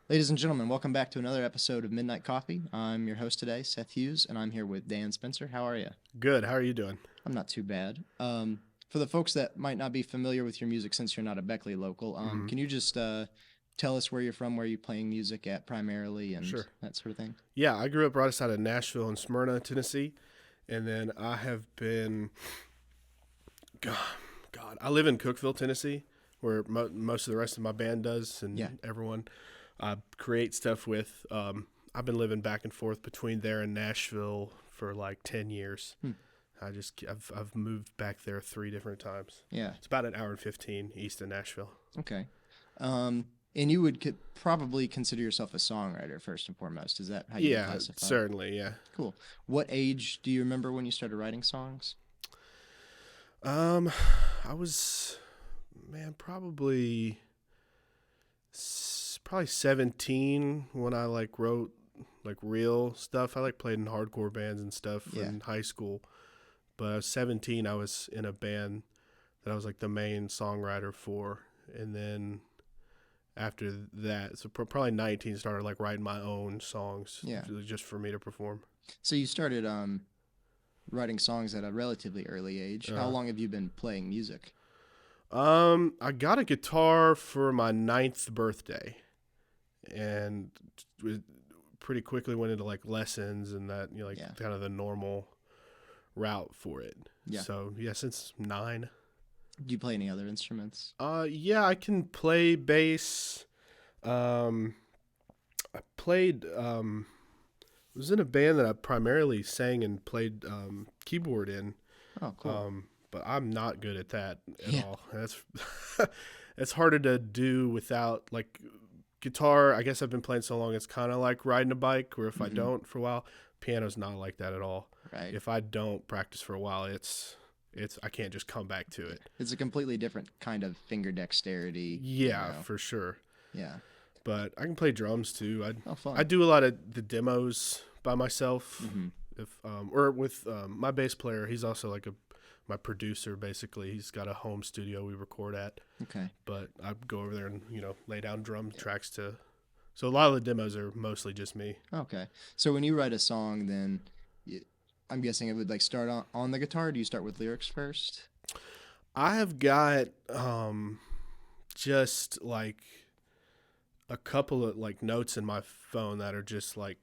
Ladies and gentlemen, welcome back to another episode of Midnight Coffee. I'm your host today, Seth Hughes, and I'm here with Dan Spencer. How are you? Good. How are you doing? I'm not too bad. For the folks that might not be familiar with your music since you're not a Beckley local, hmm can you just tell us where you're from, where you're playing music at primarily, and Sure. that sort of thing? Yeah, I grew up right outside of Nashville and Smyrna, Tennessee, and then I have been. God, I live in Cookeville, Tennessee, where most of the rest of my band does, Yeah. and everyone I create stuff with. I've been living back and forth between there and Nashville for like 10 years. Hmm. I've moved back there 3 different times. Yeah. It's about an hour and 15 east of Nashville. Okay. Um, and you would probably consider yourself a songwriter first and foremost. Is that how you would Yeah, classify it? certainly. Yeah. Cool. What age do you remember when you started writing songs? Um, I was, man, probably 17 when I like wrote like real stuff. I like played in hardcore bands and stuff Yeah. in high school. But I was 17. I was in a band that I was like the main songwriter for, and then after that, so probably 19, started like writing my own songs Yeah. just for me to perform. So you started writing songs at a relatively early age. How Uh, long have you been playing music? I got a guitar for my ninth birthday, and pretty quickly went into like lessons and that, like Yeah. kind of the normal route for it. Yeah. So yeah, since 9. Do you play any other instruments? Yeah, I can play bass. Um, I played. Was in a band that I primarily sang and played keyboard in. Oh, cool. But I'm not good at that at Yeah. all. That's it's harder to do without like guitar. I guess I've been playing so long. It's kind of like riding a bike, where if I Hmm. don't for a while, piano's not like that at all. Right. If I don't practice for a while, it's I can't just come back to it. It's a completely different kind of finger dexterity, Yeah, for sure. Yeah. But I can play drums too. Oh, I fun. do a lot of the demos by myself. Hmm. If or with my bass player, he's also like my producer basically. He's got a home studio we record at, Okay. but I go over there and lay down drum tracks to. So a lot of the demos are mostly just me. Okay. So when you write a song, then y- I'm guessing it would like start on the guitar. Do you start with lyrics first? I have got just like a couple of like notes in my phone that are just like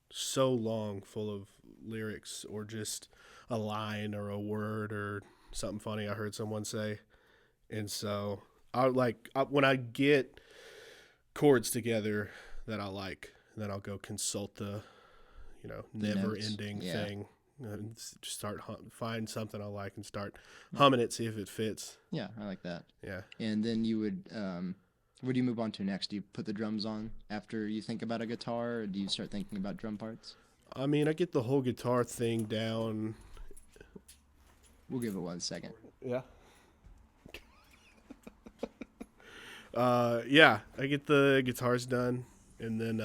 so long, full of lyrics or just a line or a word or something funny I heard someone say. And so when I get chords together that I like, then I'll go consult the The never notes. ending Yeah. thing and just find something I like and start humming it, see if it fits. Yeah, I like that. Yeah. And then you would, what do you move on to next? Do you put the drums on after you think about a guitar, or do you start thinking about drum parts? I mean, I get the whole guitar thing down. We'll give it 1 second. Yeah. Yeah, I get the guitars done, and then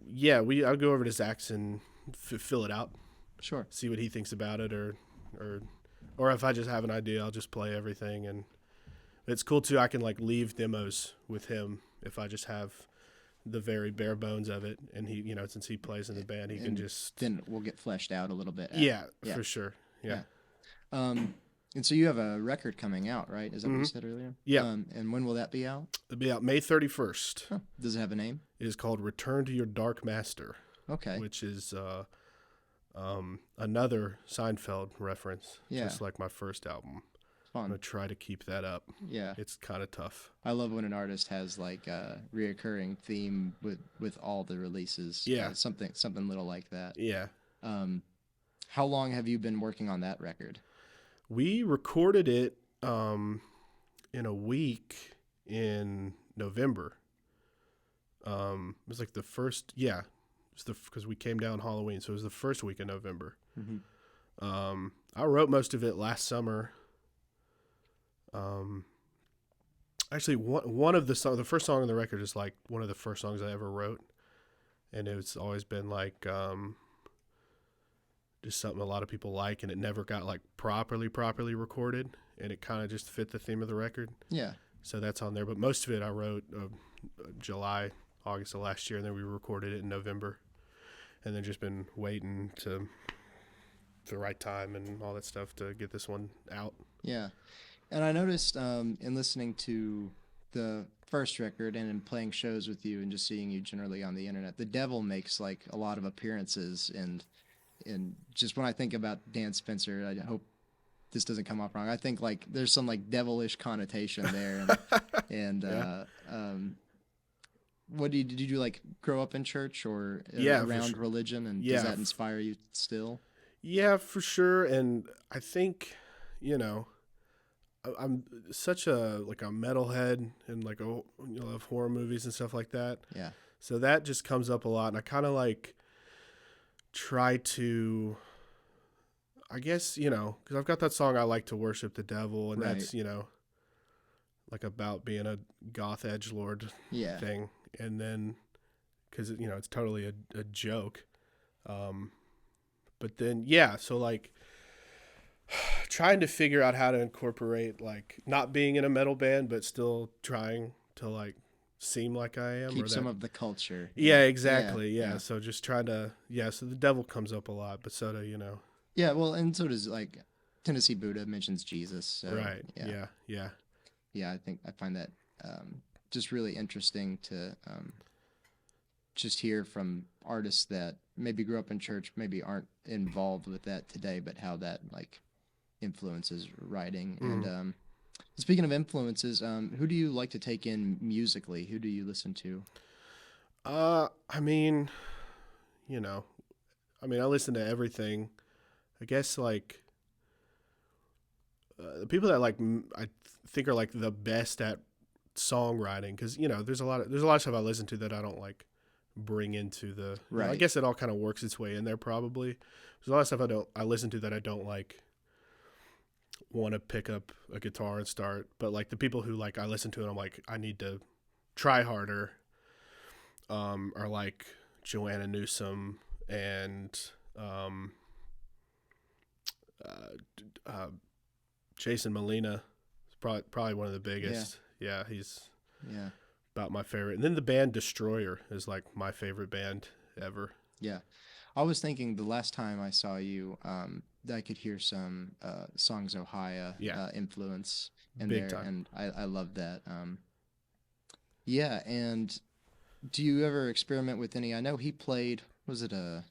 yeah, I'll go over to Zach's and fill it out, Sure. see what he thinks about it, or or if I just have an idea, I'll just play everything. And it's cool too. I can like leave demos with him if I just have the very bare bones of it, and he, since he plays in the band, he can And just then we'll get fleshed out a little bit. yeah, Yeah. for sure, yeah. Yeah. And so you have a record coming out, right? Is that what you said earlier? Yeah. And when will that be out? It'll be out May 31st. Huh. Does it have a name? It is called "Return to Your Dark Master," Okay. which is another Seinfeld reference, Yeah. just like my first album. I'm gonna Fun. try to keep that up. Yeah. It's kind of tough. I love when an artist has like a reoccurring theme with all the releases. Yeah. Something little like that. Yeah, Um, how long have you been working on that record? we recorded it in a week in November. It was like the first, yeah, it was because we came down Halloween, so it was the first week in November. Mm-hmm. I wrote most of it last summer. Um, Actually, one of the first song on the record is like one of the first songs I ever wrote, and it's always been like just something a lot of people like, and it never got like properly recorded, and it kind of just fit the theme of the record. Yeah. So that's on there. But most of it I wrote July, August of last year, and then we recorded it in November. And then just been waiting to the right time and all that stuff to get this one out. Yeah. And I noticed in listening to the first record and in playing shows with you and just seeing you generally on the internet, the devil makes like a lot of appearances. And just when I think about Dan Spencer, I hope this doesn't come off wrong. I think like there's some like devilish connotation there. And Yeah. what did you like grow up in church or Yeah, for around sure. religion? And does Yeah. that inspire you still? Yeah, for sure. And I think, I'm such a metalhead and like love horror movies and stuff like that. Yeah. So that just comes up a lot, and I kind of like try to, I guess, because I've got that song I like to worship the devil, and Right. that's like about being a goth edgelord Yeah. thing, and then because it's totally a joke, but then so like trying to figure out how to incorporate like not being in a metal band but still trying to like seem like I am Keep or some that, of the culture. yeah, exactly, Yeah. so just trying to so the devil comes up a lot, but so do Yeah, well, and so does like Tennessee Buddha mentions Jesus. So, right, yeah, yeah. I think I find that just really interesting to just hear from artists that maybe grew up in church, maybe aren't involved with that today, but how that like influences writing. Mhm. And speaking of influences, who do you like to take in musically? Who do you listen to? I mean, I listen to everything. I guess like the people that like I think are like the best at songwriting, because there's a lot of stuff I listen to that I don't like bring into the I Right. guess it all kind of works its way in there probably. There's a lot of stuff I listen to that I don't like want to pick up a guitar and start, but like the people who like I listen to and I'm like I need to try harder are like Joanna Newsom and Jason Molina is probably one of the biggest. Yeah, he's Yeah. about my favorite. And then the band Destroyer is like my favorite band ever. Yeah. I was thinking the last time I saw you, that I could hear some Songs Ohio Yeah. influence in Big there, time. and I love that. Yeah, and do you ever experiment with any? I know he played, was it a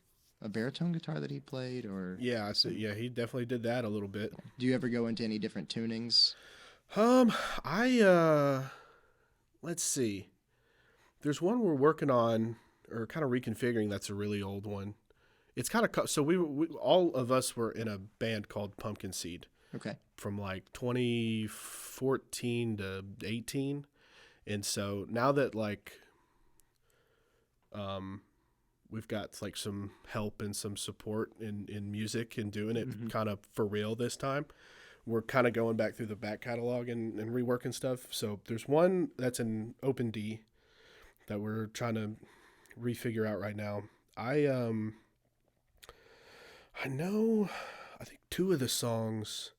baritone guitar that he played, or Yeah, so yeah, he definitely did that a little bit. do you ever go into any different tunings? I let's see. There's one we're working on or kind of reconfiguring that's a really old one. It's kind of so we all of us were in a band called Pumpkin Seed Okay. from like 2014 to 18. And so now that like we've got like some help and some support in music and doing it Mhm. kind of for real this time, we're kind of going back through the back catalog and reworking stuff. So there's one that's an open D that we're trying to refigure out right now. I know I think two of the songs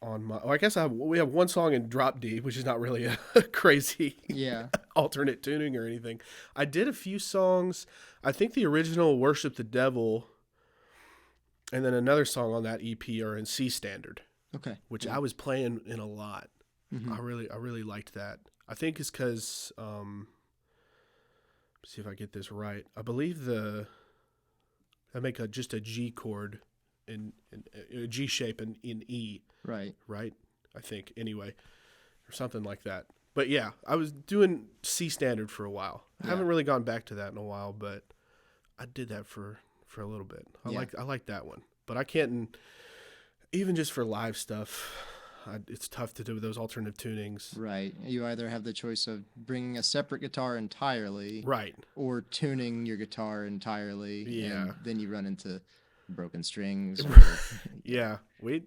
on my I guess we have one song in drop D, which is not really a crazy Yeah. alternate tuning or anything. I did a few songs. I think the original Worship the Devil and then another song on that EP are in C standard, Okay. which Yeah. I was playing in a lot. Mhm. I really liked that. I think it's because see if I get this right. I believe I make just a G chord in a G shape in E, Right. right? I think anyway, or something like that. But yeah, I was doing C standard for a while. I Yeah. haven't really gone back to that in a while, but I did that for a little bit. I Yeah. like that one, but I can't even just for live stuff. It's tough to do those alternative tunings. Right. You either have the choice of bringing a separate guitar entirely, Right. or tuning your guitar entirely, Yeah. and then you run into broken strings. Yeah. We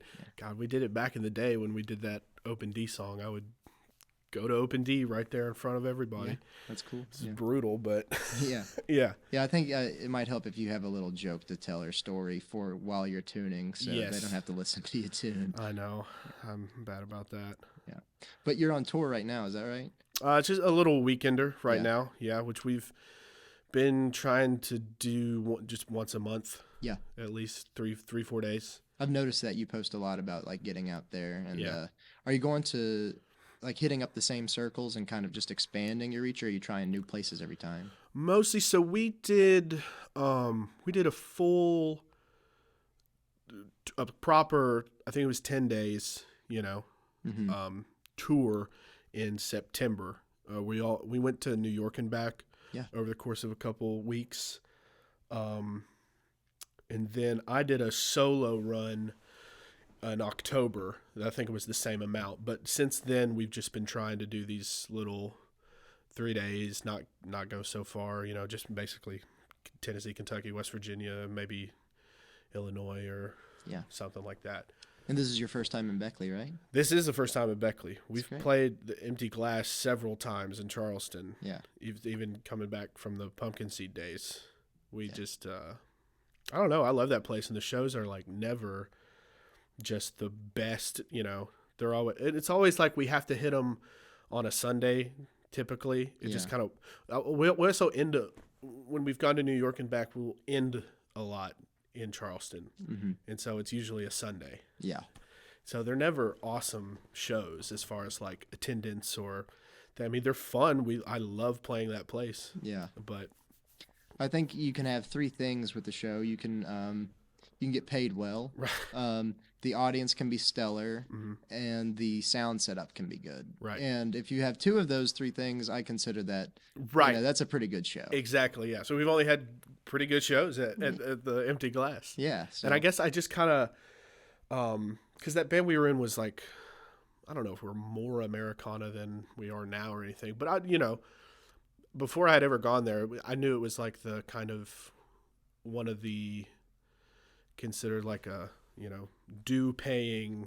did it back in the day when we did that open D song. I would go to Open D right there in front of Yeah, everybody. that's cool. It's Yeah. brutal, but Yeah. yeah. Yeah, I think it might help if you have a little joke to tell or story for while you're tuning, so they don't Yes, have to listen to you tune. I know. I'm bad about that. Yeah, but you're on tour right now, is that right? It's just a little weekender right Yeah, now. Yeah, which we've been trying to do just once a month, yeah. at least 4 days. I've noticed that you post a lot about like getting out there, and Yeah. are you going to like hitting up the same circles and kind of just expanding your reach, or are you trying new places every time? Mostly, so we did a full, a proper, I think it was 10 days, Mm-hmm. tour in September. We went to New York and back Yeah. over the course of a couple weeks. And then I did a solo run in October. I think it was the same amount, but since then we've just been trying to do these little 3 days, not go so far, just basically Tennessee, Kentucky, West Virginia, maybe Illinois or Yeah. something like that. And this is your first time in Beckley, right? This is the first time at Beckley. We've great. played the Empty Glass several times in Charleston. Yeah. Even coming back from the Pumpkin Seed days. We just, I don't know. I love that place, and the shows are like never just the best. They're always. It's always like we have to hit them on a Sunday. Typically, it just kind of. We also end up when we've gone to New York and back. We'll end a lot in Charleston, Mm-hmm. and so it's usually a Sunday. Yeah. So they're never awesome shows as far as like attendance or. I mean, they're fun. I love playing that place. Yeah. But I think you can have three things with the show. You can get paid well. The audience can be stellar, and the sound setup can be good. Right. And if you have two of those three things, I consider that right, that's a pretty good show. exactly, yeah. So we've only had pretty good shows at the Empty Glass. Yeah. So, And I guess I just kind of, because that band we were in was like, I don't know if we're more Americana than we are now or anything, but before I had ever gone there, I knew it was like the kind of one of the considered like a due paying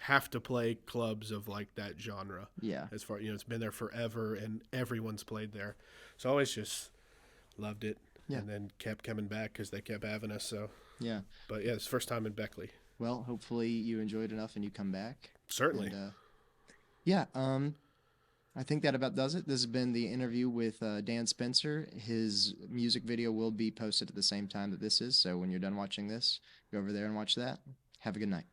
have to play clubs of like that genre. Yeah. As far it's been there forever and everyone's played there, so I always just loved it. Yeah. And then kept coming back because they kept having us. So Yeah. but yeah, it's the first time in Beckley. Well, hopefully you enjoyed enough and you come back. Certainly. And, yeah. I think that about does it. This has been the interview with Dan Spencer. His music video will be posted at the same time that this is. So when you're done watching this, go over there and watch that. Have a good night.